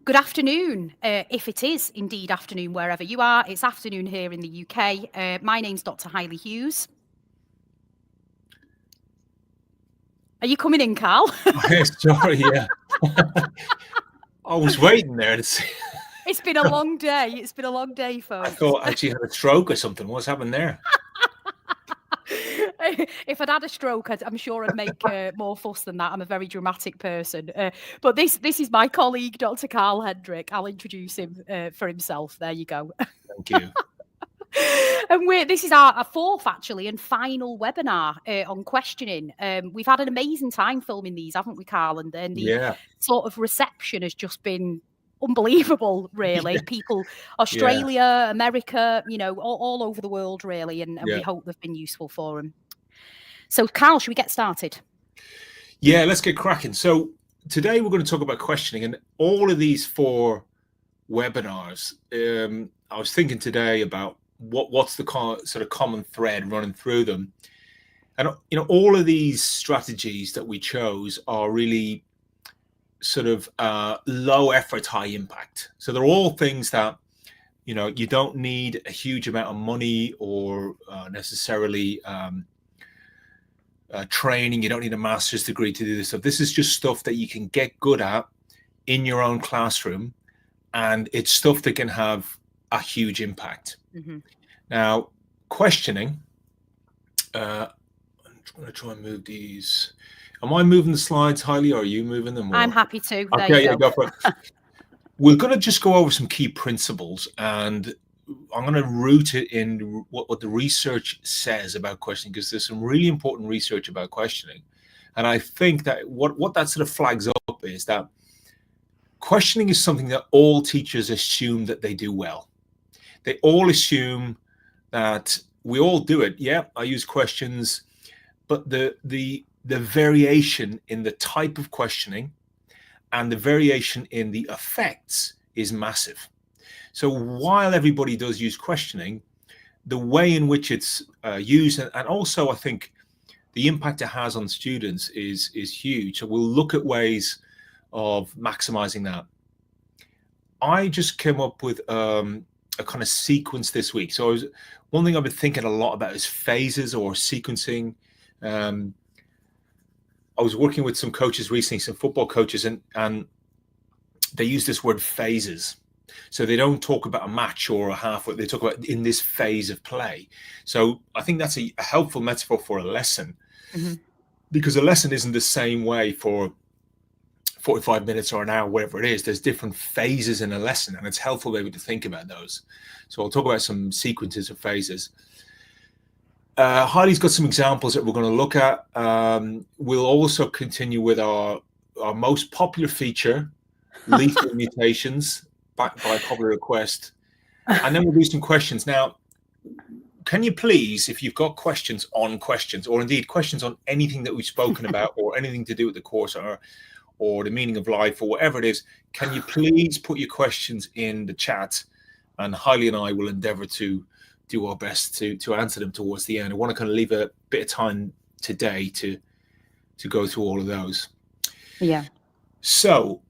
Good afternoon, if it is indeed afternoon wherever you are. It's afternoon here in the UK. My name's Dr. Hayley Hughes. Are you coming in, Carl? Sorry, yeah. I was waiting there to see. It's been a long day. It's been a long day, folks. I thought I actually had a stroke or something. What's happened there? If I'd had a stroke, I'm sure I'd make more fuss than that. I'm a very dramatic person. But this is my colleague, Dr. Carl Hendrick. I'll introduce him for himself. There you go. Thank you. And this is our fourth, actually, and final webinar on questioning. We've had an amazing time filming these, haven't we, Carl? And the sort of reception has just been unbelievable, really. People, Australia, America, all over the world, really. And we hope they've been useful for them. So, Carl, should we get started? Yeah, let's get cracking. So today we're going to talk about questioning, and all of these 4 webinars. I was thinking today about what's the sort of common thread running through them, and all of these strategies that we chose are really sort of low effort, high impact. So they're all things that you don't need a huge amount of money or necessarily training. You don't need a master's degree to do this stuff. This is just stuff that you can get good at in your own classroom, and it's stuff that can have a huge impact. Mm-hmm. Now, questioning, I'm going to try and move these. Am I moving the slides, Hayley, or are you moving them? I'm happy to. Okay, there you go. We're going to just go over some key principles, and I'm going to root it in what the research says about questioning, because there's some really important research about questioning. And I think that what that sort of flags up is that questioning is something that all teachers assume that they do well. They all assume that we all do it. Yeah, I use questions, but the variation in the type of questioning and the variation in the effects is massive. So while everybody does use questioning, the way in which it's used, and also I think the impact it has on students is huge. So we'll look at ways of maximizing that. I just came up with a kind of sequence this week. So one thing I've been thinking a lot about is phases or sequencing. I was working with some coaches recently, some football coaches, and they use this word phases. So they don't talk about a match or a half, they talk about in this phase of play. So I think that's a helpful metaphor for a lesson, mm-hmm. because a lesson isn't the same way for 45 minutes or an hour, whatever it is. There's different phases in a lesson, and it's helpful maybe to think about those. So I'll talk about some sequences of phases. Hayley's got some examples that we're going to look at. We'll also continue with our most popular feature, lethal mutations, backed by popular request. And then we'll do some questions. Now, can you please, if you've got questions on questions, or indeed questions on anything that we've spoken about, or anything to do with the course, or the meaning of life, or whatever it is, can you please put your questions in the chat, and Hayley and I will endeavor to do our best to answer them towards the end. I want to kind of leave a bit of time today to go through all of those. Yeah. So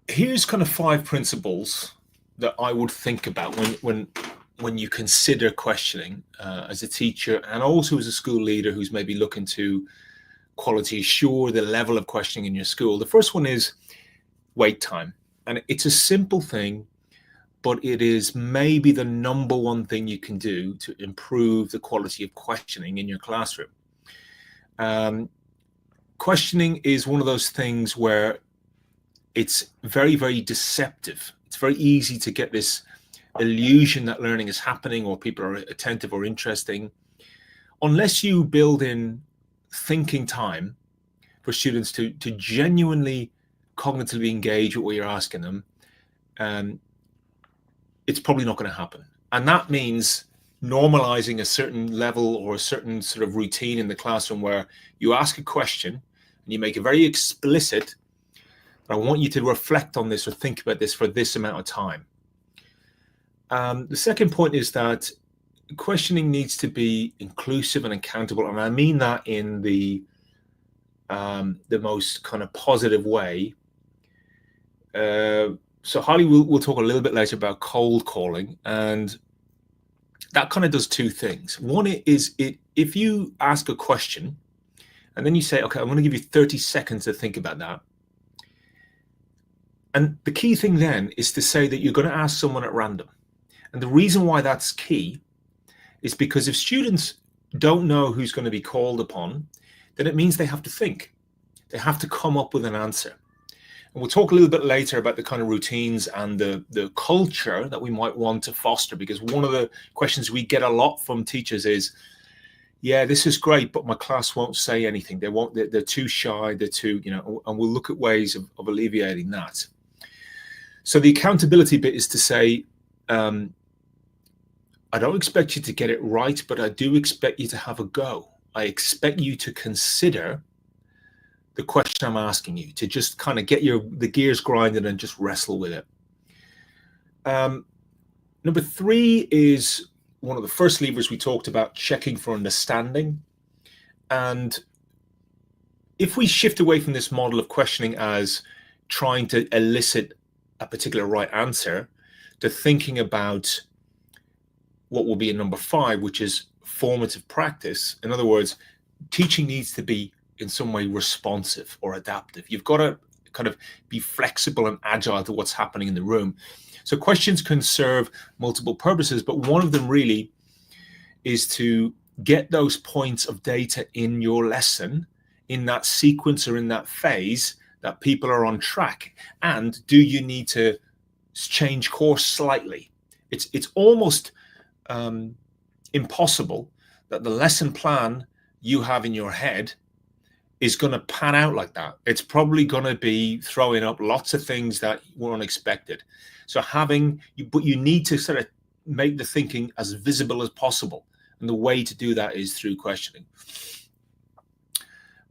here's kind of 5 principles that I would think about when you consider questioning as a teacher, and also as a school leader who's maybe looking to quality assure the level of questioning in your school. The first one is wait time. And it's a simple thing, but it is maybe the number one thing you can do to improve the quality of questioning in your classroom. Questioning is one of those things where it's very, very deceptive. It's very easy to get this illusion that learning is happening or people are attentive or interesting. Unless you build in thinking time for students to genuinely cognitively engage with what you're asking them, it's probably not going to happen. And that means normalizing a certain level or a certain sort of routine in the classroom where you ask a question and you make it very explicit. I want you to reflect on this or think about this for this amount of time. The second point is that questioning needs to be inclusive and accountable. And I mean that in the most kind of positive way. So Holly will talk a little bit later about cold calling, and that kind of does two things. One is if you ask a question and then you say, okay, I'm going to give you 30 seconds to think about that. And the key thing then is to say that you're going to ask someone at random. And the reason why that's key is because if students don't know who's going to be called upon, then it means they have to think. They have to come up with an answer. And we'll talk a little bit later about the kind of routines and the culture that we might want to foster, because one of the questions we get a lot from teachers is, yeah, this is great, but my class won't say anything. They're too shy, they're too, and we'll look at ways of alleviating that. So the accountability bit is to say, I don't expect you to get it right, but I do expect you to have a go. I expect you to consider the question I'm asking you, to just kind of get the gears grinding and just wrestle with it. Number 3 is one of the first levers we talked about, checking for understanding. And if we shift away from this model of questioning as trying to elicit a particular right answer to thinking about what will be in number 5, which is formative practice. In other words, teaching needs to be in some way responsive or adaptive. You've got to kind of be flexible and agile to what's happening in the room. So questions can serve multiple purposes, but one of them really is to get those points of data in your lesson, in that sequence or in that phase, that people are on track. And do you need to change course slightly? It's almost impossible that the lesson plan you have in your head is going to pan out like that. It's probably going to be throwing up lots of things that were unexpected. So but you need to sort of make the thinking as visible as possible. And the way to do that is through questioning.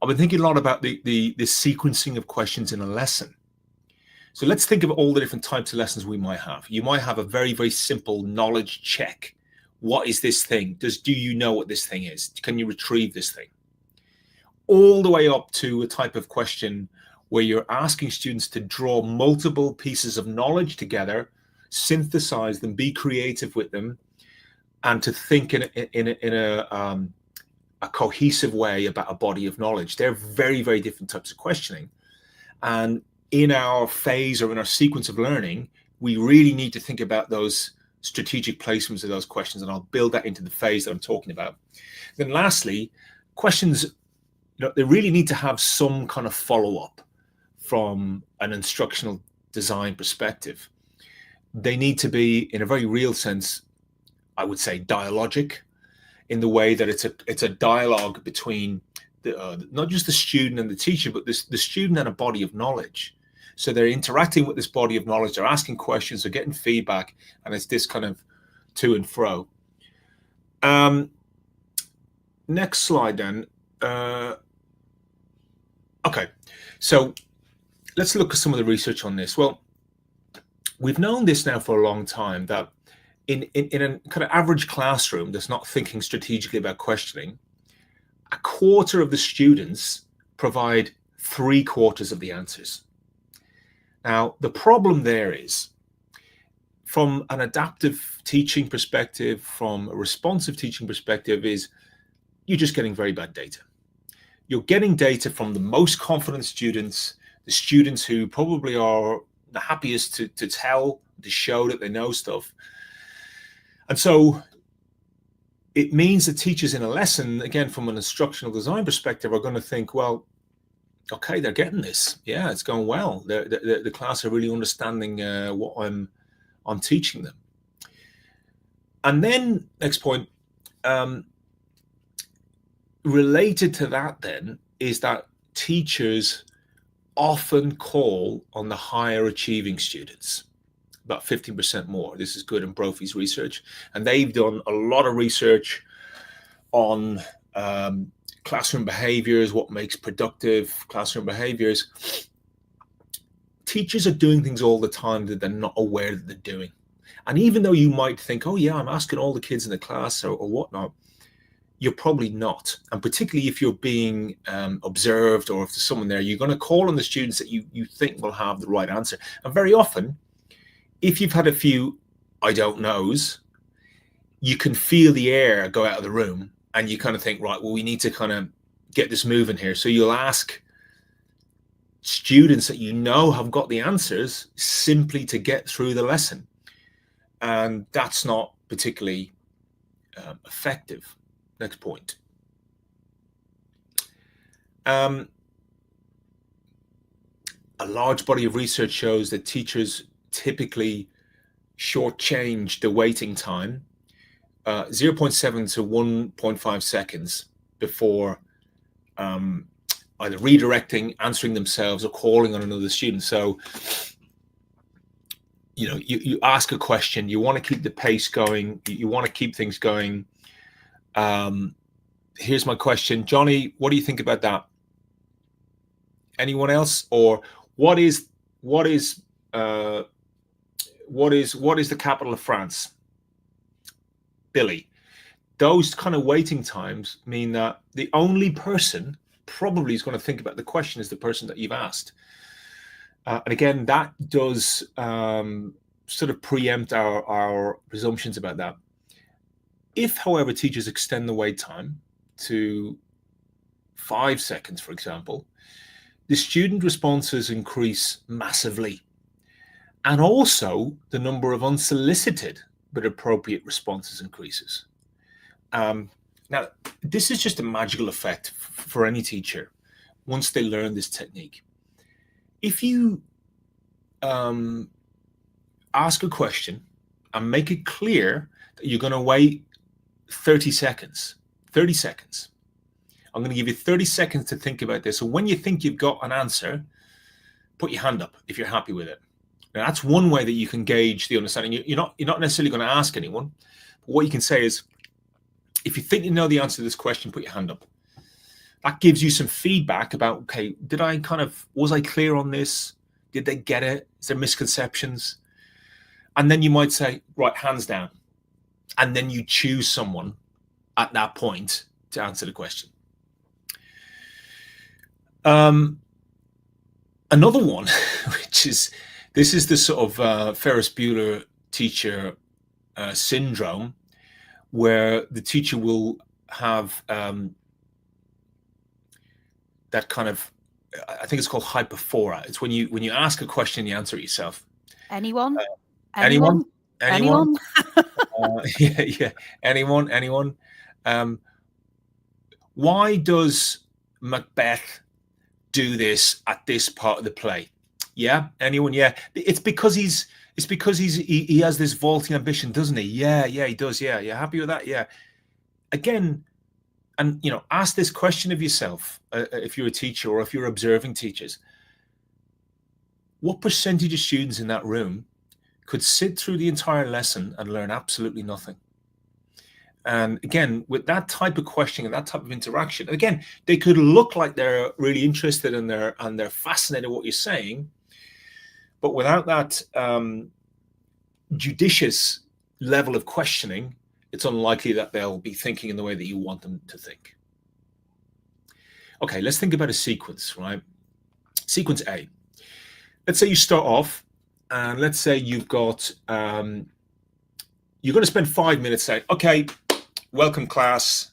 I've been thinking a lot about the sequencing of questions in a lesson. So let's think of all the different types of lessons we might have. You might have a very, very simple knowledge check. What is this thing? Do you know what this thing is? Can you retrieve this thing? All the way up to a type of question where you're asking students to draw multiple pieces of knowledge together, synthesize them, be creative with them, and to think in a cohesive way about a body of knowledge. They're very, very different types of questioning. And in our phase or in our sequence of learning, we really need to think about those strategic placements of those questions, and I'll build that into the phase that I'm talking about. Then lastly, questions, they really need to have some kind of follow-up from an instructional design perspective. They need to be, in a very real sense, I would say dialogic, in the way that it's a dialogue between not just the student and the teacher, but the student and a body of knowledge. So they're interacting with this body of knowledge, they're asking questions, they're getting feedback, and it's this kind of to and fro. Next slide then. Okay, so let's look at some of the research on this. Well, we've known this now for a long time, that in a kind of average classroom that's not thinking strategically about questioning, a quarter of the students provide 3/4 of the answers. Now, the problem there is, from an adaptive teaching perspective, from a responsive teaching perspective, is you're just getting very bad data. You're getting data from the most confident students, the students who probably are the happiest to tell, to show that they know stuff. And so it means that teachers in a lesson, again, from an instructional design perspective, are going to think, well, okay, they're getting this. Yeah, it's going well. The class are really understanding what I'm teaching them. And then, next point, related to that then, is that teachers often call on the higher achieving students, about 15% more. This is good in Brophy's research. And they've done a lot of research on classroom behaviors, what makes productive classroom behaviors. Teachers are doing things all the time that they're not aware that they're doing. And even though you might think, oh yeah, I'm asking all the kids in the class or whatnot, you're probably not. And particularly if you're being observed, or if there's someone there, you're going to call on the students that you think will have the right answer. And very often, if you've had a few I don't knows, you can feel the air go out of the room, and you kind of think, right, well, we need to kind of get this moving here. So you'll ask students that you know have got the answers simply to get through the lesson. And that's not particularly effective. Next point. A large body of research shows that teachers typically shortchange the waiting time 0.7 to 1.5 seconds before either redirecting, answering themselves, or calling on another student. So, you ask a question, you want to keep the pace going, you want to keep things going. Here's my question, Johnny, what do you think about that? Anyone else? Or what is the capital of France? Billy. Those kind of waiting times mean that the only person probably is going to think about the question is the person that you've asked. And again, that does sort of preempt our presumptions about that. If, however, teachers extend the wait time to 5 seconds, for example, the student responses increase massively. And also the number of unsolicited but appropriate responses increases. Now, this is just a magical effect for any teacher once they learn this technique. If you ask a question and make it clear that you're going to wait 30 seconds, I'm going to give you 30 seconds to think about this. So when you think you've got an answer, put your hand up if you're happy with it. Now, that's one way that you can gauge the understanding. You're not necessarily going to ask anyone, but what you can say is, if you think you know the answer to this question, put your hand up. That gives you some feedback about, okay, was I clear on this? Did they get it? Is there misconceptions? And then you might say, right, hands down. And then you choose someone at that point to answer the question. Another one, this is the sort of Ferris Bueller teacher syndrome, where the teacher will have that kind of, I think it's called hyperphora. It's when you ask a question, you answer it yourself. Anyone? Anyone? Yeah. Anyone? Why does Macbeth do this at this part of the play? Yeah, anyone? Yeah, it's because he has this vaulting ambition, doesn't he? Yeah, he does. Yeah, you happy with that? Yeah. Again, and ask this question of yourself if you're a teacher or if you're observing teachers. What percentage of students in that room could sit through the entire lesson and learn absolutely nothing? And again, with that type of questioning and that type of interaction, again, they could look like they're really interested and they're fascinated with what you're saying, but without that judicious level of questioning, it's unlikely that they'll be thinking in the way that you want them to think. Okay, let's think about a sequence, right? Sequence A. Let's say you start off, and let's say you've got, you're going to spend 5 minutes saying, okay, welcome class.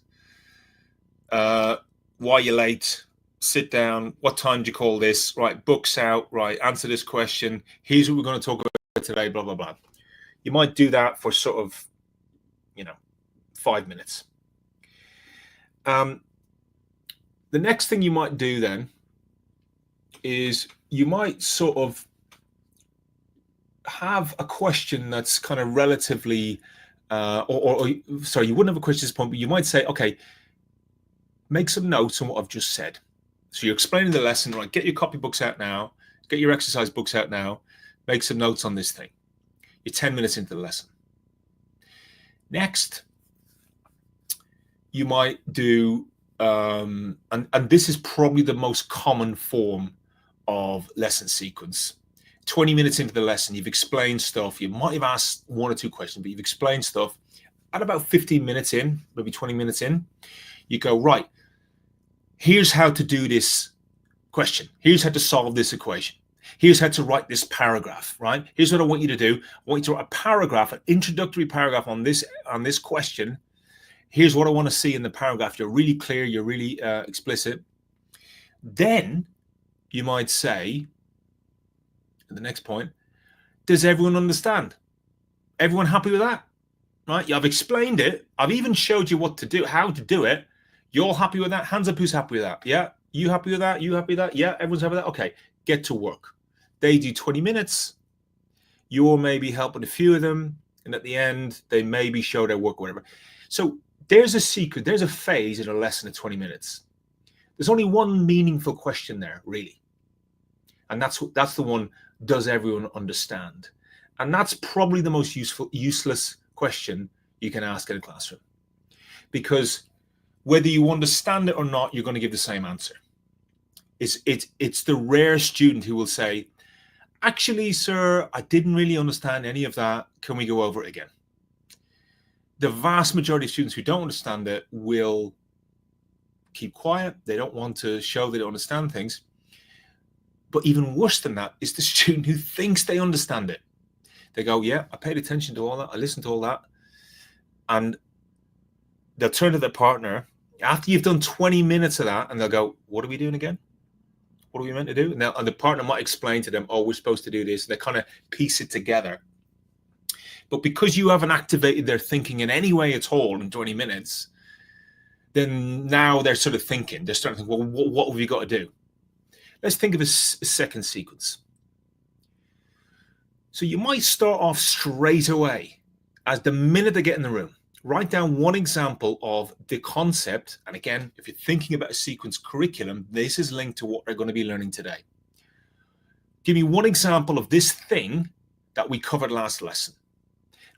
Why are you late? Sit down. What time do you call this? Right, books out. Right, answer this question. Here's what we're going to talk about today, blah, blah, blah. You might do that for sort of, 5 minutes. The next thing you might do then is you might sort of have a question that's kind of relatively, sorry, you wouldn't have a question at this point, but you might say, okay, make some notes on what I've just said. So you're explaining the lesson, right? Get your copybooks out now, get your exercise books out now, make some notes on this thing. You're 10 minutes into the lesson. Next, you might do, and this is probably the most common form of lesson sequence. 20 minutes into the lesson, you've explained stuff. You might have asked 1 or 2 questions, but you've explained stuff. at about 15 minutes in, maybe 20 minutes in, you go, right, here's how to do this question. Here's how to solve this equation. Here's how to write this paragraph, right? Here's what I want you to do. I want you to write a paragraph, an introductory paragraph on this question. Here's what I want to see in the paragraph. You're really clear. You're really explicit. Then you might say, at the next point, does everyone understand? Everyone happy with that? Right? I've explained it. I've even showed you what to do, how to do it. You're happy with that? Hands up who's happy with that. Yeah. You happy with that? You happy with that? Yeah. Everyone's happy with that? Okay. Get to work. They do 20 minutes. You're maybe helping a few of them. And at the end, they maybe show their work or whatever. So there's a secret. There's a phase in a lesson of 20 minutes. There's only one meaningful question there, really. And that's the one, does everyone understand? And that's probably the most useless question you can ask in a classroom. Because whether you understand it or not, you're going to give the same answer. It's the rare student who will say, actually, sir, I didn't really understand any of that. Can we go over it again? The vast majority of students who don't understand it will keep quiet. They don't want to show they don't understand things. But even worse than that is the student who thinks they understand it. They go, yeah, I paid attention to all that. I listened to all that. And they'll turn to their partner after you've done 20 minutes of that, and they'll go, what are we doing again? What are we meant to do? And the partner might explain to them, oh, we're supposed to do this. And they kind of piece it together. But because you haven't activated their thinking in any way at all in 20 minutes, then now they're sort of thinking. They're starting to think, well, what have we got to do? Let's think of a second sequence. So you might start off straight away. As the minute they get in the room, write down one example of the concept. And again, if you're thinking about a sequence curriculum, this is linked to what they're going to be learning today. Give me one example of this thing that we covered last lesson.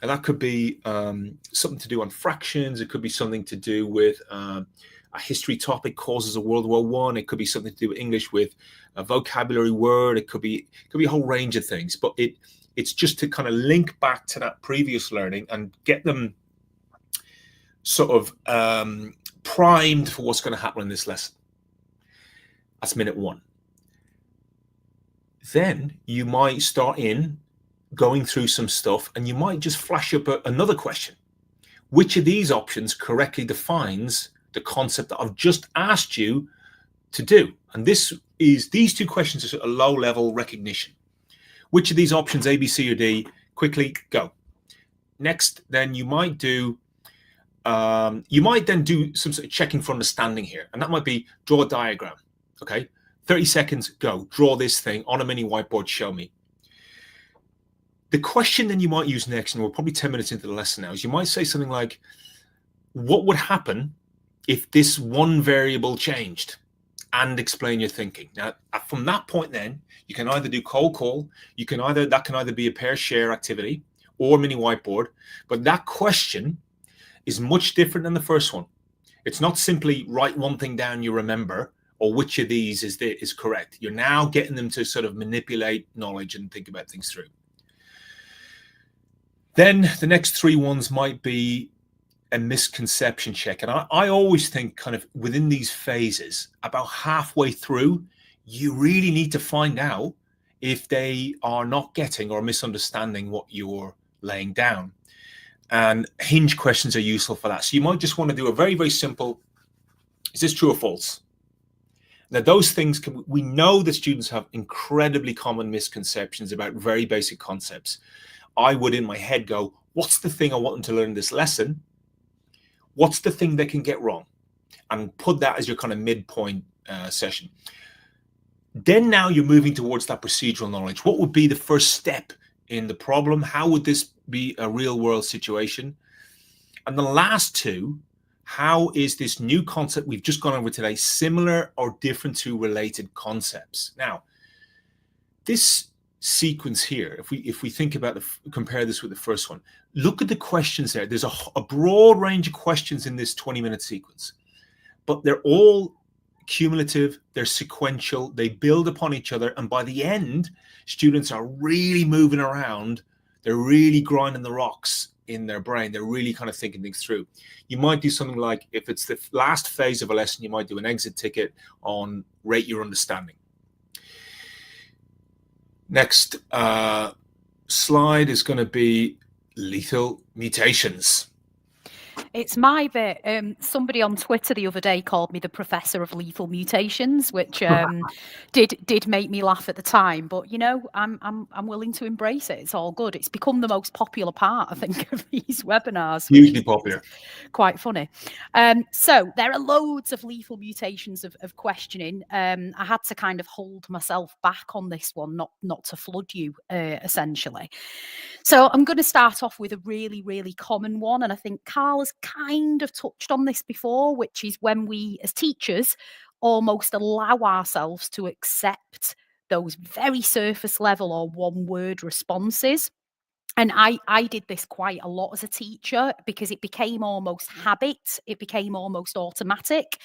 And that could be something to do on fractions. It could be something to do with a history topic, causes of World War I. It could be something to do with English with a vocabulary word. It could be a whole range of things. But it's just to kind of link back to that previous learning and get them sort of primed for what's going to happen in this lesson. That's minute one. Then you might start going through some stuff, and you might just flash up another question. Which of these options correctly defines the concept that I've just asked you to do? And these two questions are a low-level recognition. Which of these options, A, B, C, or D, quickly go. Next, then you might then do some sort of checking for understanding here. And that might be draw a diagram. Okay, 30 seconds, go. Draw this thing on a mini whiteboard, show me. The question then you might use next, and we're probably 10 minutes into the lesson now, is you might say something like, what would happen if this one variable changed? And explain your thinking. Now, from that point then, you can either do cold call, that can either be a pair share activity or mini whiteboard, but that question is much different than the first one. It's not simply write one thing down you remember, or which of these is correct. You're now getting them to sort of manipulate knowledge and think about things through. Then the next three ones might be a misconception check. And I always think kind of within these phases, about halfway through, you really need to find out if they are not getting or misunderstanding what you're laying down. And hinge questions are useful for that. So you might just want to do a very, very simple, is this true or false? Now, those things, we know that students have incredibly common misconceptions about very basic concepts. I would in my head go, what's the thing I want them to learn in this lesson? What's the thing they can get wrong? And put that as your kind of midpoint session. Then now you're moving towards that procedural knowledge. What would be the first step in the problem? How would this be a real world situation? And the last two, how is this new concept we've just gone over today similar or different to related concepts? Now, this sequence here, if we think about compare this with the first one, look at the questions there. There's a broad range of questions in this 20-minute sequence, but they're all cumulative, they're sequential, they build upon each other, and by the end, students are really moving around, they're really grinding the rocks in their brain. They're really kind of thinking things through. You might do something like, if it's the last phase of a lesson, you might do an exit ticket on rate your understanding. Next slide is going to be lethal mutations. It's my bit. Somebody on Twitter the other day called me the professor of lethal mutations, which did make me laugh at the time. But you know, I'm willing to embrace it. It's all good. It's become the most popular part, I think, of these webinars. Hugely popular. Quite funny. So there are loads of lethal mutations of questioning. I had to kind of hold myself back on this one, not to flood you, essentially. So I'm going to start off with a really, really common one. And I think Carl has kind of touched on this before, which is when we, as teachers, almost allow ourselves to accept those very surface level or one word responses. And I did this quite a lot as a teacher because it became almost habit. It became almost automatic.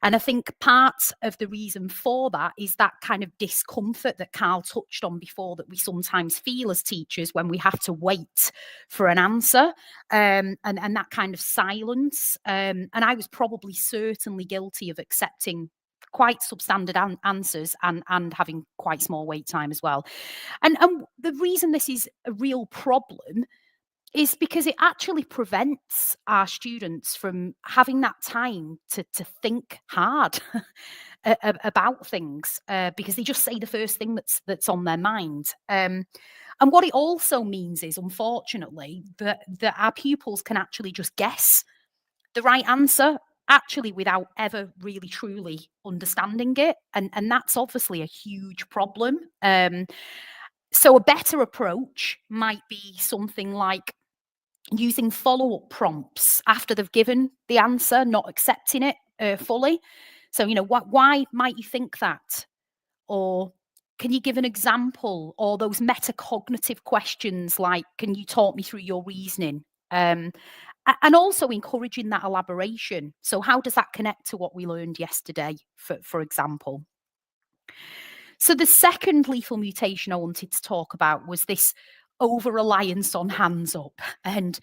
And I think part of the reason for that is that kind of discomfort that Carl touched on before that we sometimes feel as teachers when we have to wait for an answer, and that kind of silence. And I was probably certainly guilty of accepting quite substandard answers and having quite small wait time as well. And the reason this is a real problem is because it actually prevents our students from having that time to think hard about things, because they just say the first thing that's on their mind. And what it also means is, unfortunately, that our pupils can actually just guess the right answer, actually without ever really truly understanding it. And that's obviously a huge problem. So a better approach might be something like using follow-up prompts after they've given the answer, not accepting it fully. So, you know, why might you think that? Or can you give an example? Or those metacognitive questions like, can you talk me through your reasoning? And also encouraging that elaboration. So how does that connect to what we learned yesterday, for example? So the second lethal mutation I wanted to talk about was this over-reliance on hands up. And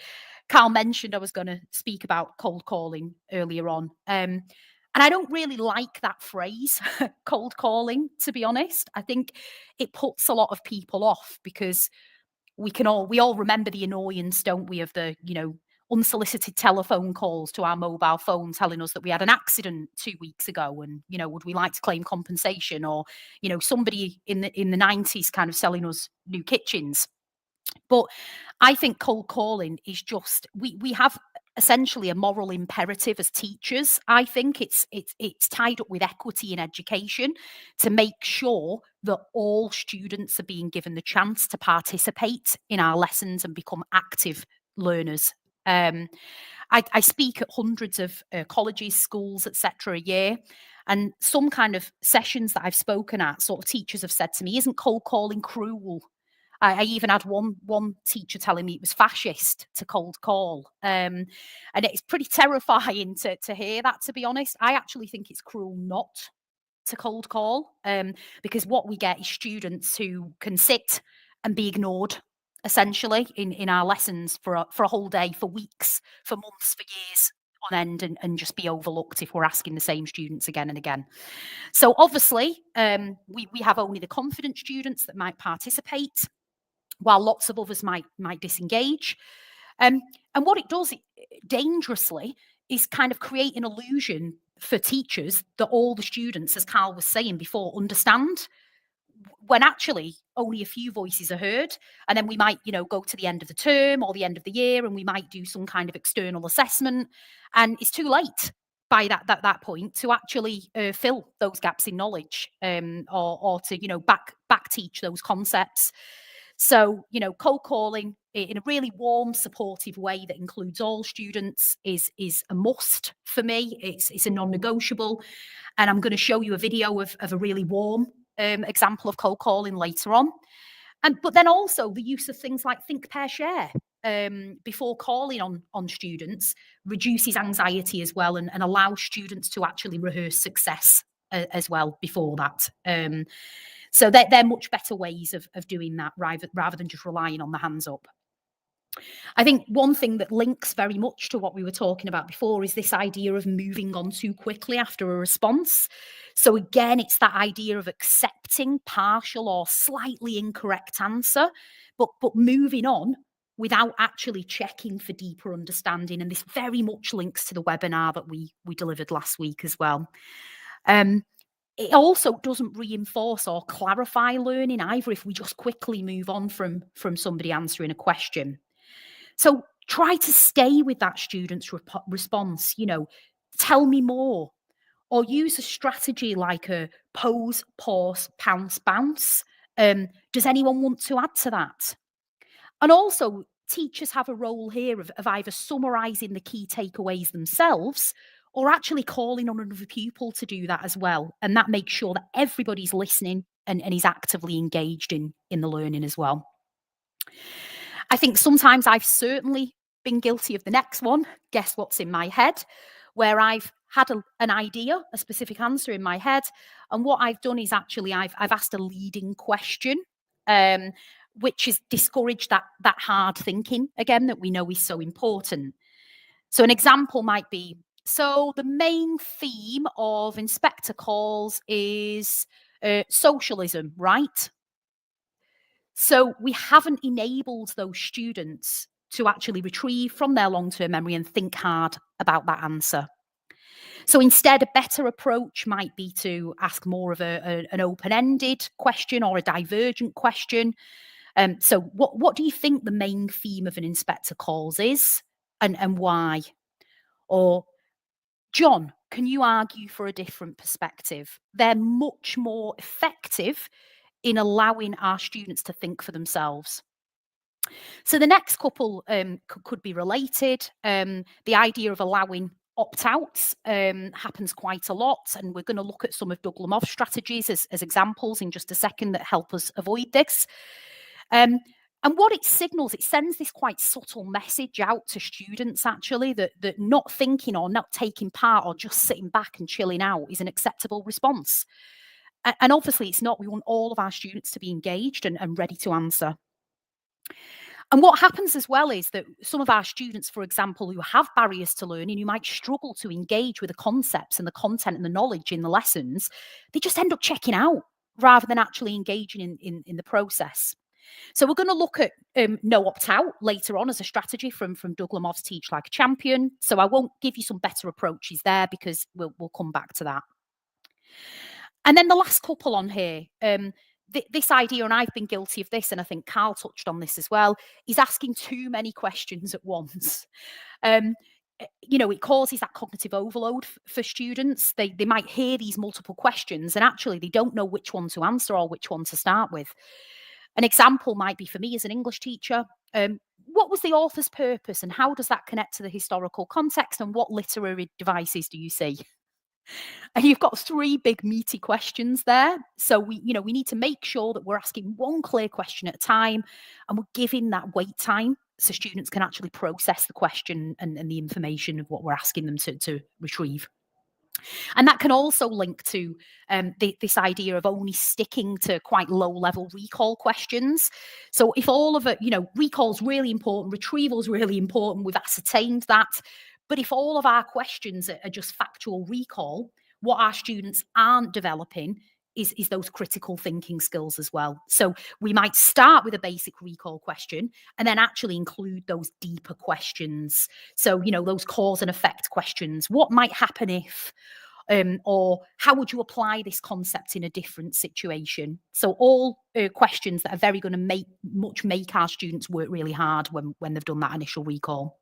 Carl mentioned I was going to speak about cold calling earlier on. And I don't really like that phrase, cold calling, to be honest. I think it puts a lot of people off because we all remember the annoyance, don't we, of the, you know, unsolicited telephone calls to our mobile phone telling us that we had an accident 2 weeks ago and, you know, would we like to claim compensation? Or, you know, somebody in the 90s kind of selling us new kitchens. But I think cold calling is just, we have essentially a moral imperative as teachers. I think it's tied up with equity in education to make sure that all students are being given the chance to participate in our lessons and become active learners. I speak at hundreds of colleges, schools, etc. a year, and some kind of sessions that I've spoken at, sort of teachers have said to me, "Isn't cold calling cruel?" I even had one teacher telling me it was fascist to cold call, and it's pretty terrifying to hear that. To be honest, I actually think it's cruel not to cold call, because what we get is students who can sit and be ignored, essentially, in our lessons for a whole day, for weeks, for months, for years on end, and just be overlooked if we're asking the same students again and again. So obviously, we have only the confident students that might participate, while lots of others might disengage. And what it does dangerously is kind of create an illusion for teachers that all the students, as Carl was saying before, understand, when actually only a few voices are heard. And then we might, you know, go to the end of the term or the end of the year, and we might do some kind of external assessment, and it's too late by that point to actually fill those gaps in knowledge, or to, you know, back teach those concepts. So, you know, cold calling in a really warm, supportive way that includes all students is a must for me. It's a non-negotiable. And I'm going to show you a video of a really warm example of cold calling later on. But then also the use of things like think, pair, share before calling on students reduces anxiety as well, and allows students to actually rehearse success as well before that. So they're much better ways of doing that rather than just relying on the hands up. I think one thing that links very much to what we were talking about before is this idea of moving on too quickly after a response. So again, it's that idea of accepting partial or slightly incorrect answer, but moving on without actually checking for deeper understanding. And this very much links to the webinar that we delivered last week as well. It also doesn't reinforce or clarify learning either if we just quickly move on from somebody answering a question. So try to stay with that student's response, tell me more, or use a strategy like a pose, pause, pounce, bounce. Does anyone want to add to that? And also, teachers have a role here of either summarising the key takeaways themselves or actually calling on another pupil to do that as well. And that makes sure that everybody's listening and is actively engaged in the learning as well. I think sometimes I've certainly been guilty of the next one, guess what's in my head, where I've had an idea, a specific answer in my head. And what I've done is actually I've asked a leading question, which has discouraged that hard thinking, again, that we know is so important. So an example might be, so the main theme of inspector calls is socialism, right? So we haven't enabled those students to actually retrieve from their long-term memory and think hard about that answer. So instead, a better approach might be to ask more of an open-ended question or a divergent question. So what do you think the main theme of an inspector calls is, and why? Or, John, can you argue for a different perspective? They're much more effective in allowing our students to think for themselves. So the next couple could be related. The idea of allowing opt-outs happens quite a lot, and we're going to look at some of Doug Lemov's strategies as examples in just a second that help us avoid this. And what it signals, it sends this quite subtle message out to students, actually, that not thinking or not taking part or just sitting back and chilling out is an acceptable response. And obviously it's not. We want all of our students to be engaged and ready to answer. And what happens as well is that some of our students, for example, who have barriers to learning, who might struggle to engage with the concepts and the content and the knowledge in the lessons, they just end up checking out rather than actually engaging in the process. So we're going to look at no opt-out later on as a strategy from Doug Lemov's Teach Like a Champion. So I won't give you some better approaches there because we'll come back to that. And then the last couple on here, this idea, and I've been guilty of this, and I think Carl touched on this as well, is asking too many questions at once. It causes that cognitive overload for students. They might hear these multiple questions and actually they don't know which one to answer or which one to start with. An example might be for me as an English teacher, what was the author's purpose and how does that connect to the historical context and what literary devices do you see? And you've got three big meaty questions there. So we need to make sure that we're asking one clear question at a time and we're giving that wait time so students can actually process the question and the information of what we're asking them to retrieve. And that can also link to this idea of only sticking to quite low-level recall questions. So if all of it, recall's really important, retrieval's really important, we've ascertained that. But if all of our questions are just factual recall, what our students aren't developing is those critical thinking skills as well. So we might start with a basic recall question and then actually include those deeper questions. So, those cause and effect questions. What might happen if, or how would you apply this concept in a different situation? So all questions that are very going to make our students work really hard when they've done that initial recall.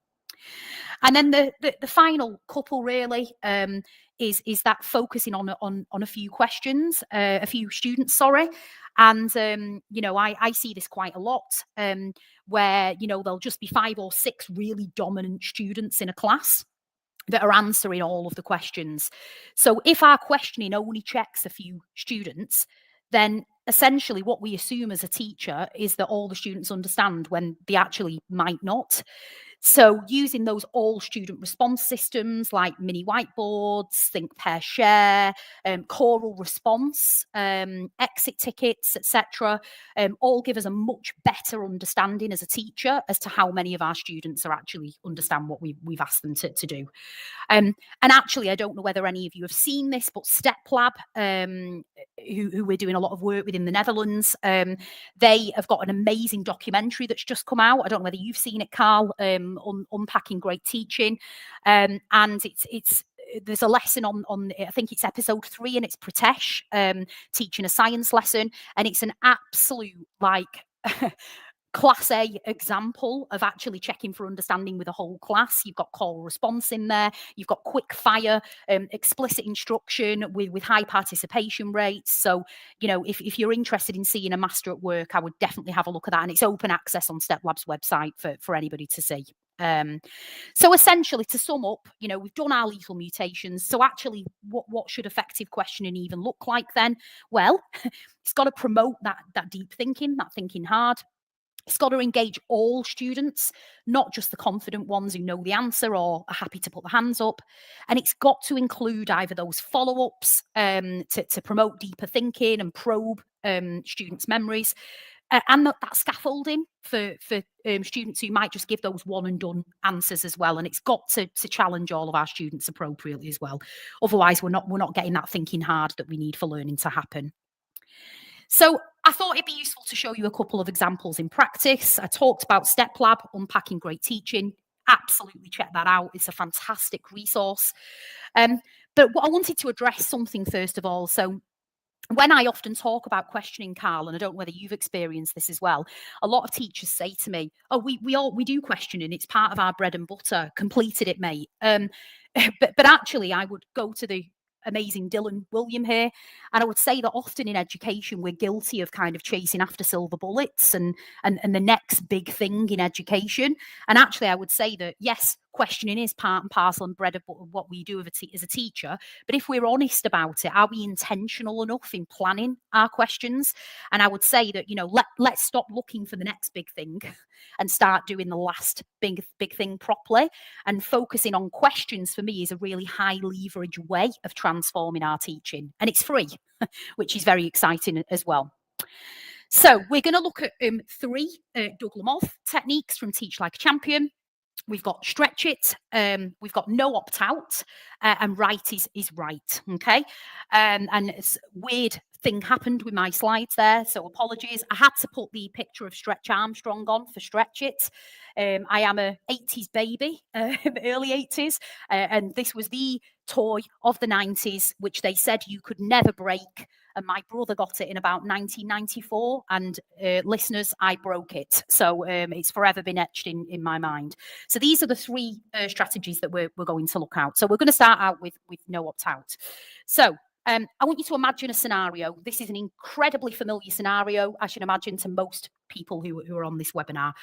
And then the final couple really is that focusing on a few questions, a few students, sorry. And, I see this quite a lot where, there'll just be 5 or 6 really dominant students in a class that are answering all of the questions. So if our questioning only checks a few students, then essentially what we assume as a teacher is that all the students understand when they actually might not. So using those all student response systems like mini whiteboards, think, pair, share, choral response, exit tickets, etc., all give us a much better understanding as a teacher as to how many of our students are actually understand what we've asked them to do. And actually, I don't know whether any of you have seen this, but StepLab, who we're doing a lot of work with in the Netherlands, they have got an amazing documentary that's just come out. I don't know whether you've seen it, Carl, Unpacking Great Teaching. And it's there's a lesson on I think it's episode 3, and it's Pratesh teaching a science lesson, and it's an absolute like Class A example of actually checking for understanding with a whole class. You've got call response in there. You've got quick fire, explicit instruction with high participation rates. So, you know, if you're interested in seeing a master at work, I would definitely have a look at that. And it's open access on StepLab's website for anybody to see. So essentially, to sum up, you know, we've done our lethal mutations. So actually, what should effective questioning even look like then? Well, it's got to promote that deep thinking, that thinking hard. It's got to engage all students, not just the confident ones who know the answer or are happy to put their hands up. And it's got to include either those follow-ups to promote deeper thinking and probe students' memories, and that scaffolding for students who might just give those one and done answers as well. And it's got to challenge all of our students appropriately as well. Otherwise, we're not getting that thinking hard that we need for learning to happen. So I thought it'd be useful to show you a couple of examples in practice. I talked about StepLab, Unpacking Great Teaching. Absolutely check that out. It's a fantastic resource. But what I wanted to address something first of all. So when I often talk about questioning, Carl, and I don't know whether you've experienced this as well, a lot of teachers say to me, "Oh, we do questioning. It's part of our bread and butter. Completed it, mate." But actually, I would go to the amazing Dylan William here, and I would say that often in education we're guilty of kind of chasing after silver bullets and the next big thing in education. And actually, I would say that yes, questioning is part and parcel and bread of what we do as a teacher. But if we're honest about it, are we intentional enough in planning our questions? And I would say that, you know, let's stop looking for the next big thing and start doing the last big thing properly. And focusing on questions for me is a really high leverage way of transforming our teaching. And it's free, which is very exciting as well. So we're going to look at 3 Doug Lemov techniques from Teach Like a Champion. We've got stretch it, we've got no opt out, and right is right. Okay. And it's weird thing happened with my slides there, so apologies. I had to put the picture of Stretch Armstrong on for stretch it. I am a 80s baby, early 80s, and this was the toy of the 90s, which they said you could never break. And my brother got it in about 1994. And listeners, I broke it. So it's forever been etched in my mind. So these are the 3 strategies that we're going to look out. So we're going to start out with no opt-out. So I want you to imagine a scenario. This is an incredibly familiar scenario, I should imagine, to most people who are on this webinar.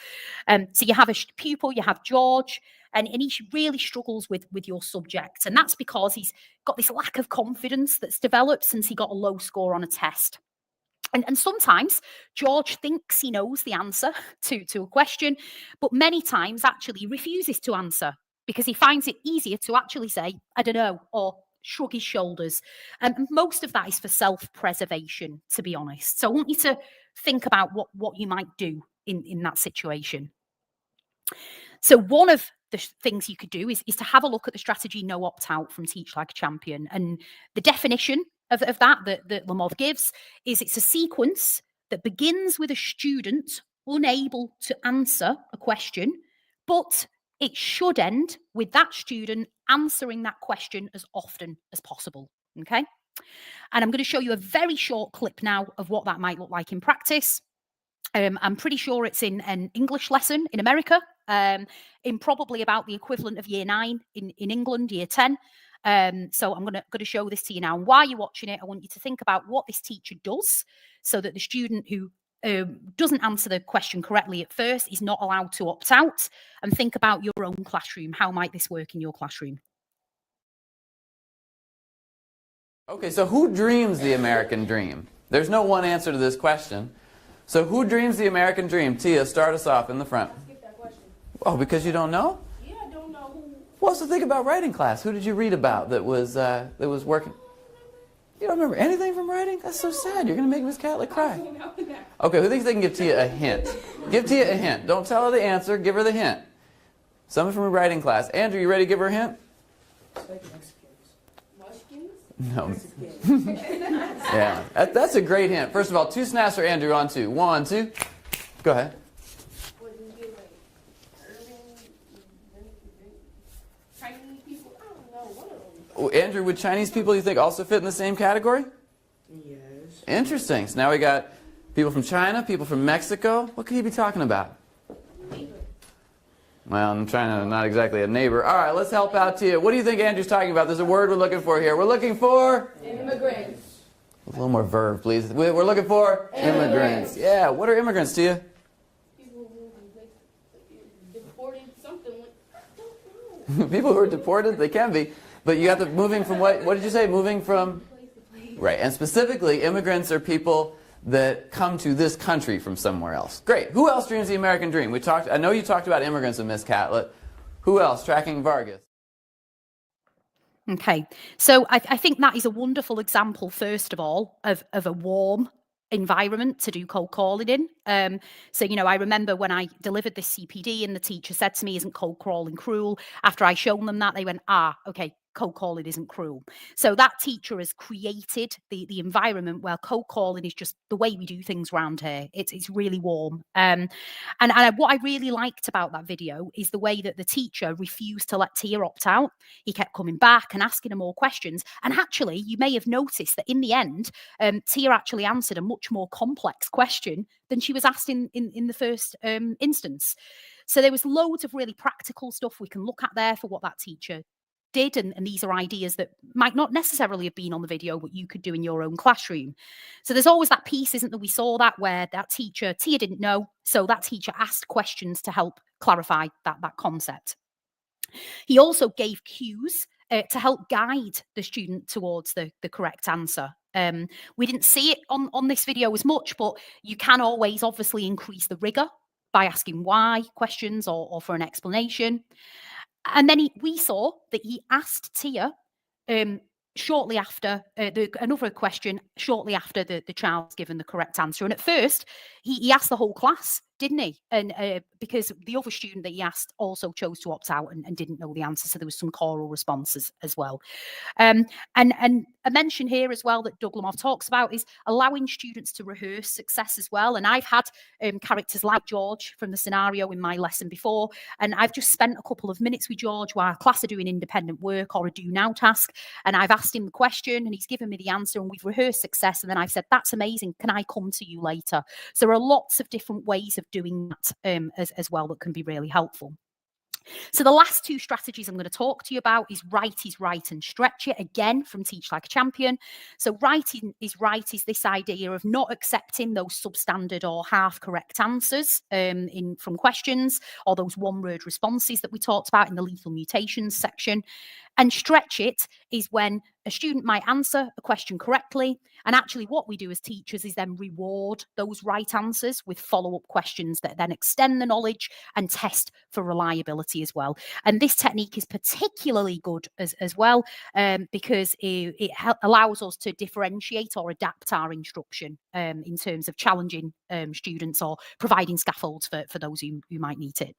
So you have a pupil, you have George, and he really struggles with your subject. And that's because he's got this lack of confidence that's developed since he got a low score on a test. And sometimes George thinks he knows the answer to a question, but many times actually refuses to answer because he finds it easier to actually say, I don't know, or shrug his shoulders. And most of that is for self-preservation, to be honest. So I want you to think about what you might do in that situation. So one of the things you could do is to have a look at the strategy no opt-out from Teach Like a Champion. And the definition of that Lemov gives is it's a sequence that begins with a student unable to answer a question, but it should end with that student answering that question as often as possible, okay? And I'm going to show you a very short clip now of what that might look like in practice. I'm pretty sure it's in an English lesson in America, in probably about the equivalent of year 9 in England, year 10. So I'm going to show this to you now. And while you're watching it, I want you to think about what this teacher does so that the student who doesn't answer the question correctly at first is not allowed to opt out, and think about your own classroom. How might this work in your classroom? Okay, so who dreams the American dream? There's no one answer to this question. So who dreams the American dream? Tia, start us off in the front. Oh, because you don't know? Yeah, I don't know who. What's the thing about writing class? Who did you read about that was working? You don't remember anything from writing? That's so sad. You're going to make Miss Catlett cry. Okay, who thinks they can give Tia a hint? Give Tia a hint. Don't tell her the answer. Give her the hint. Someone from a writing class. Andrew, you ready to give her a hint? No. Yeah, that's a great hint. First of all, 2 snaps for Andrew on 2. 1, 2. Go ahead. Andrew, would Chinese people, you think, also fit in the same category? Yes. Interesting. So now we got people from China, people from Mexico. What could he be talking about? Neighbor. Well, I'm trying to, not exactly a neighbor. All right, let's help out Tia. What do you think Andrew's talking about? There's a word we're looking for here. We're looking for? Immigrants. A little more verb, please. We're looking for? Immigrants. Yeah, what are immigrants, Tia? People who were deported, something like, I don't know. People who are deported? They can be. But you got the moving from what did you say? Moving from? Place to place. Right, and specifically, immigrants are people that come to this country from somewhere else. Great. Who else dreams the American dream? I know you talked about immigrants with Miss Catlett. Who else? Tracking Vargas. Okay, so I think that is a wonderful example, first of all, of a warm environment to do cold calling in. So, you know, I remember when I delivered this CPD and the teacher said to me, isn't cold calling cruel? After I shown them that, they went, okay, cold calling isn't cruel. So that teacher has created the environment where cold calling is just the way we do things around here. It's really warm. And what I really liked about that video is the way that the teacher refused to let Tia opt out. He kept coming back and asking her more questions. And actually, you may have noticed that in the end, Tia actually answered a much more complex question than she was asked in the first instance. So there was loads of really practical stuff we can look at there for what that teacher did, and these are ideas that might not necessarily have been on the video, but you could do in your own classroom. So there's always that piece, isn't there? We saw that where that teacher, Tia didn't know, so that teacher asked questions to help clarify that concept. He also gave cues to help guide the student towards the correct answer. We didn't see it on this video as much, but you can always obviously increase the rigor by asking why questions or for an explanation. And then we saw that he asked Tia shortly after another question, shortly after the child's given the correct answer. And at first, he asked the whole class, didn't he? And because the other student that he asked also chose to opt out and didn't know the answer. So there was some choral responses as well. And a mention here as well that Doug Lamov talks about is allowing students to rehearse success as well. And I've had characters like George from the scenario in my lesson before, and I've just spent a couple of minutes with George while our class are doing independent work or a do now task, and I've asked him the question and he's given me the answer and we've rehearsed success, and then I've said, that's amazing, can I come to you later? So there are lots of different ways of doing that as well that can be really helpful. So the last 2 strategies I'm going to talk to you about is write is right and stretch it, again from Teach Like a Champion. So writing is right is this idea of not accepting those substandard or half correct answers from questions, or those one-word responses that we talked about in the lethal mutations section. And stretch it is when a student might answer a question correctly, and actually what we do as teachers is then reward those right answers with follow-up questions that then extend the knowledge and test for reliability as well. And this technique is particularly good as well because it allows us to differentiate or adapt our instruction in terms of challenging students or providing scaffolds for those who might need it.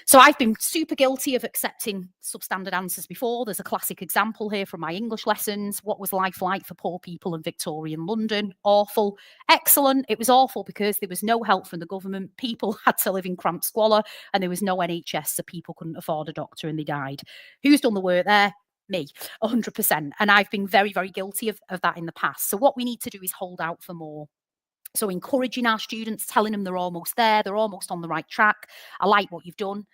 So I've been super guilty of accepting substandard answers before. There's a classic example here from my English lessons. What was life like for poor people in Victorian London? Awful. Excellent. It was awful because there was no help from the government. People had to live in cramped squalor and there was no NHS, so people couldn't afford a doctor and they died. Who's done the work there? Me, 100%. And I've been very, very guilty of that in the past. So what we need to do is hold out for more. So encouraging our students, telling them they're almost there, they're almost on the right track. I like what you've done.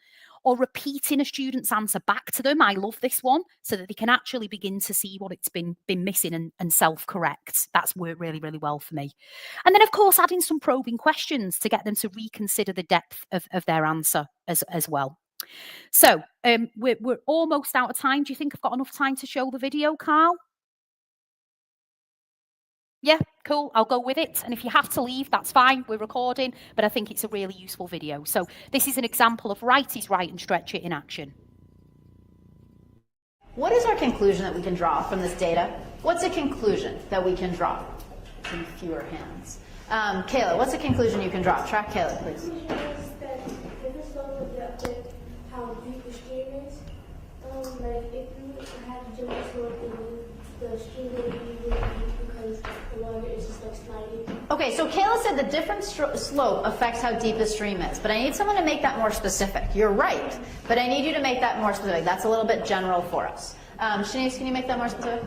Or repeating a student's answer back to them. I love this one, so that they can actually begin to see what it's been missing and self-correct. That's worked really, really well for me. And then, of course, adding some probing questions to get them to reconsider the depth of their answer as well. So we're almost out of time. Do you think I've got enough time to show the video, Carl? Yeah, cool. I'll go with it. And if you have to leave, that's fine. We're recording, but I think it's a really useful video. So this is an example of write is right and stretch it in action. What is our conclusion that we can draw from this data? What's a conclusion that we can draw? Some fewer hands. Kayla, what's a conclusion you can draw? Track Kayla, please. How deep the stream is. Like if you have to jump slope, the stream will be really deep because the water is just like sliding. Okay, so Kayla said the different slope affects how deep the stream is, but I need someone to make that more specific. You're right, but I need you to make that more specific. That's a little bit general for us. Shanice, can you make that more specific?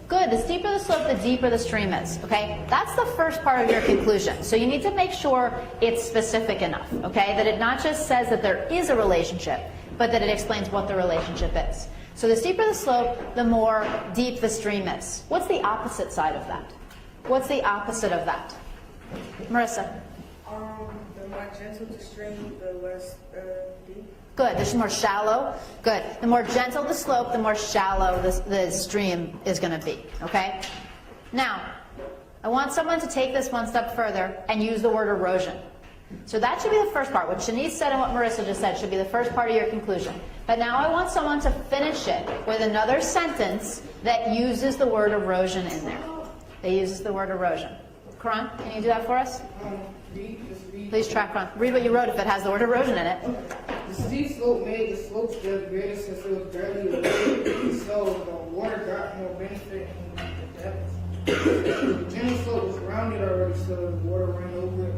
Good. The steeper the slope, the deeper the stream is. Okay, that's the first part of your conclusion. So you need to make sure it's specific enough. Okay, that it not just says that there is a relationship, but that it explains what the relationship is. So the steeper the slope, the more deep the stream is. What's the opposite side of that? What's the opposite of that? Marissa? The more gentle the stream, the less deep. Good. This is more shallow. Good. The more gentle the slope, the more shallow the stream is going to be. Okay? Now, I want someone to take this one step further and use the word erosion. So that should be the first part. What Shanice said and what Marissa just said should be the first part of your conclusion. But now I want someone to finish it with another sentence that uses the word erosion in there. That uses the word erosion. Karan, can you do that for us? Please track, Karan. Read what you wrote if it has the word erosion in it. The steep slope made the slopes just greater since it was barely eroded, so the water got more benefit in the depths. The gentle slope was rounded already, so the water ran over it.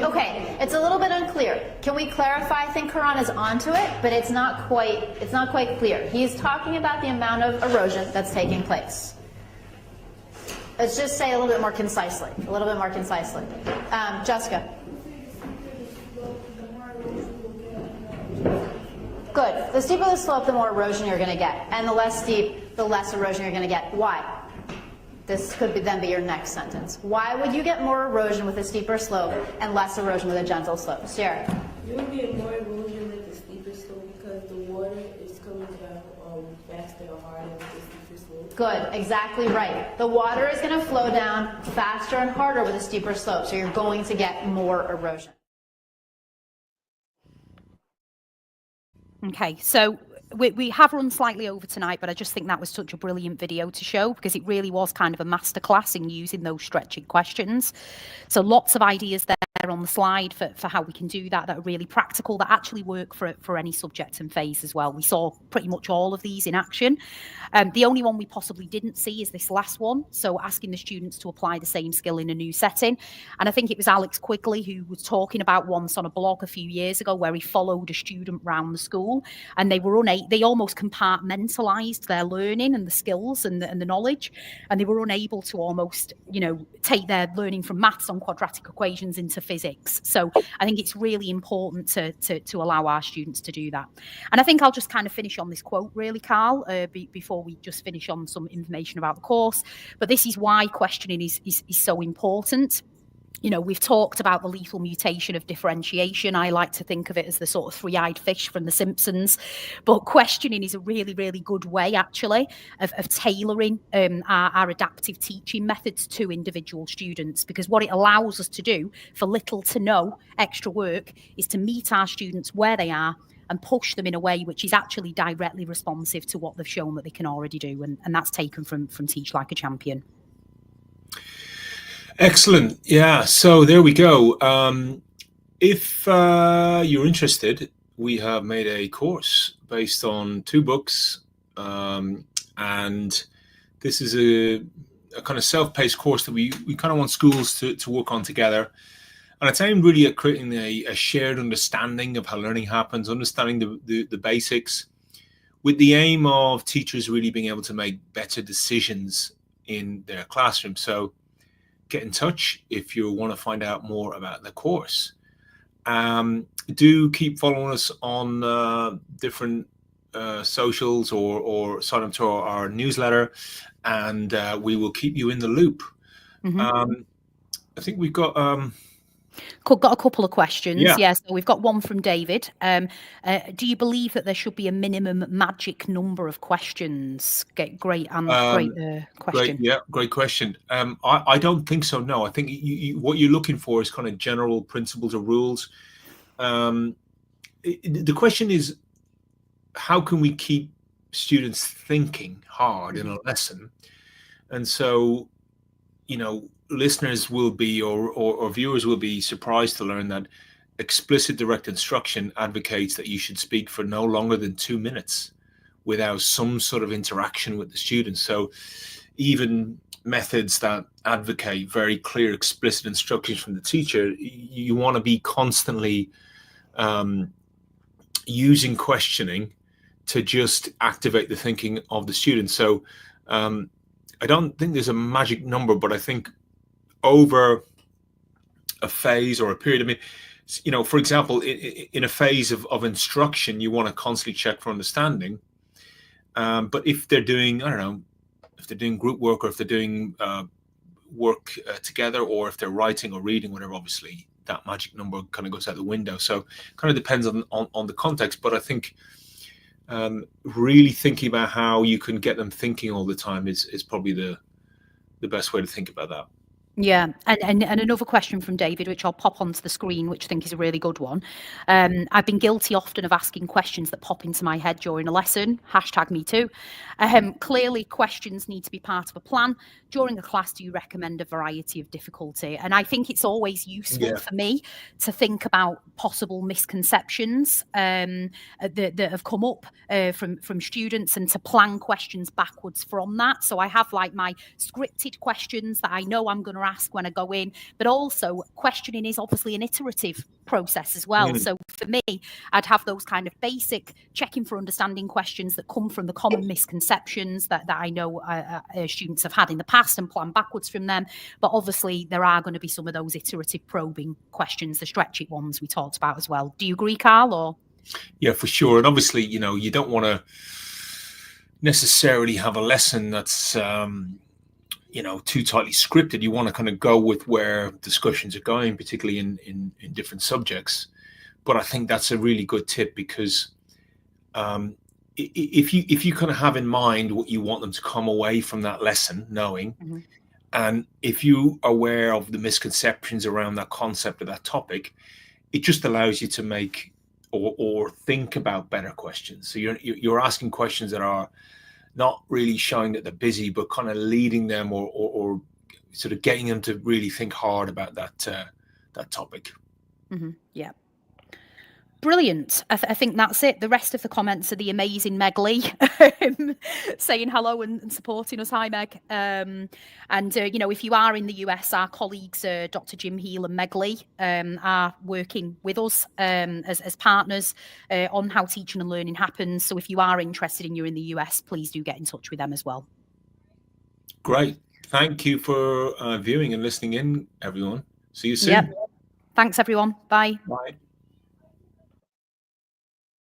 Okay, it's a little bit unclear. Can we clarify? I think Karan is onto it, but it's not quite clear. He's talking about the amount of erosion that's taking place. Let's just say a little bit more concisely. Jessica. Good. The steeper the slope, the more erosion you're going to get. And the less steep, the less erosion you're going to get. Why? This could then be your next sentence. Why would you get more erosion with a steeper slope and less erosion with a gentle slope? Sarah. You would get more erosion with the steeper slope because the water is coming down faster or harder with the steeper slope. Good, exactly right. The water is going to flow down faster and harder with a steeper slope, so you're going to get more erosion. Okay, so we have run slightly over tonight, but I just think that was such a brilliant video to show because it really was kind of a masterclass in using those stretching questions. So lots of ideas there on the slide for how we can do that are really practical, that actually work for any subject and phase as well. We saw pretty much all of these in action. The only one we possibly didn't see is this last one. So asking the students to apply the same skill in a new setting. And I think it was Alex Quigley who was talking about once on a blog a few years ago where he followed a student round the school and they almost compartmentalized their learning and the skills and the knowledge, and they were unable to almost, take their learning from maths on quadratic equations into physics. So I think it's really important to allow our students to do that. And I think I'll just kind of finish on this quote really, Carl, before we just finish on some information about the course. But this is why questioning is so important. We've talked about the lethal mutation of differentiation. I like to think of it as the sort of three-eyed fish from The Simpsons. But questioning is a really, really good way, actually, of tailoring our adaptive teaching methods to individual students. Because what it allows us to do for little to no extra work is to meet our students where they are and push them in a way which is actually directly responsive to what they've shown that they can already do. And that's taken from Teach Like a Champion. Excellent. Yeah, so there we go. If you're interested, we have made a course based on 2 books, and this is a kind of self-paced course that we kind of want schools to work on together. And it's aimed really at creating a shared understanding of how learning happens, understanding the basics, with the aim of teachers really being able to make better decisions in their classroom. So get in touch if you want to find out more about the course. Do keep following us on different socials or sign up to our newsletter, and we will keep you in the loop. Mm-hmm. I think we've got Got a couple of questions. Yeah. So we've got one from David. Do you believe that there should be a minimum magic number of questions? Great question. Great question. I don't think so. No, I think what you're looking for is kind of general principles or rules. The question is, how can we keep students thinking hard in a lesson? And so, listeners will be or viewers will be surprised to learn that explicit direct instruction advocates that you should speak for no longer than 2 minutes without some sort of interaction with the students. So even methods that advocate very clear, explicit instructions from the teacher, you want to be constantly using questioning to just activate the thinking of the students. So I don't think there's a magic number, but I think over a phase or a period, for example, in a phase of instruction, you want to constantly check for understanding. But if they're doing, if they're doing group work, or if they're doing work together, or if they're writing or reading, whatever, obviously that magic number kind of goes out the window. So kind of depends on the context. But I think really thinking about how you can get them thinking all the time is probably the best way to think about that. Yeah, and another question from David, which I'll pop onto the screen, which I think is a really good one. I've been guilty often of asking questions that pop into my head during a lesson. #me too. Clearly, questions need to be part of a plan. During a class, do you recommend a variety of difficulty? And I think it's always useful for me to think about possible misconceptions that have come up from students, and to plan questions backwards from that. So I have like my scripted questions that I know I'm going to ask when I go in, but also questioning is obviously an iterative process as well. So for me, I'd have those kind of basic checking for understanding questions that come from the common misconceptions that I know students have had in the past, and plan backwards from them. But obviously there are going to be some of those iterative probing questions, the stretch it ones we talked about as well. Do you agree, Carl? Or yeah, for sure. And obviously, you don't want to necessarily have a lesson that's too tightly scripted. You want to kind of go with where discussions are going, particularly in different subjects. But I think that's a really good tip, because if you kind of have in mind what you want them to come away from that lesson knowing, and if you are aware of the misconceptions around that concept or that topic, it just allows you to make or think about better questions. So you're asking questions that are not really showing that they're busy, but kind of leading them or sort of getting them to really think hard about that topic. Yeah. Brilliant. I think that's it. The rest of the comments are the amazing Meg Lee saying hello and supporting us. Hi, Meg. And, if you are in the US, our colleagues, Dr. Jim Heel and Meg Lee, are working with us as partners on how teaching and learning happens. So if you are interested and you're in the US, please do get in touch with them as well. Great. Thank you for viewing and listening in, everyone. See you soon. Yep. Thanks, everyone. Bye. Bye.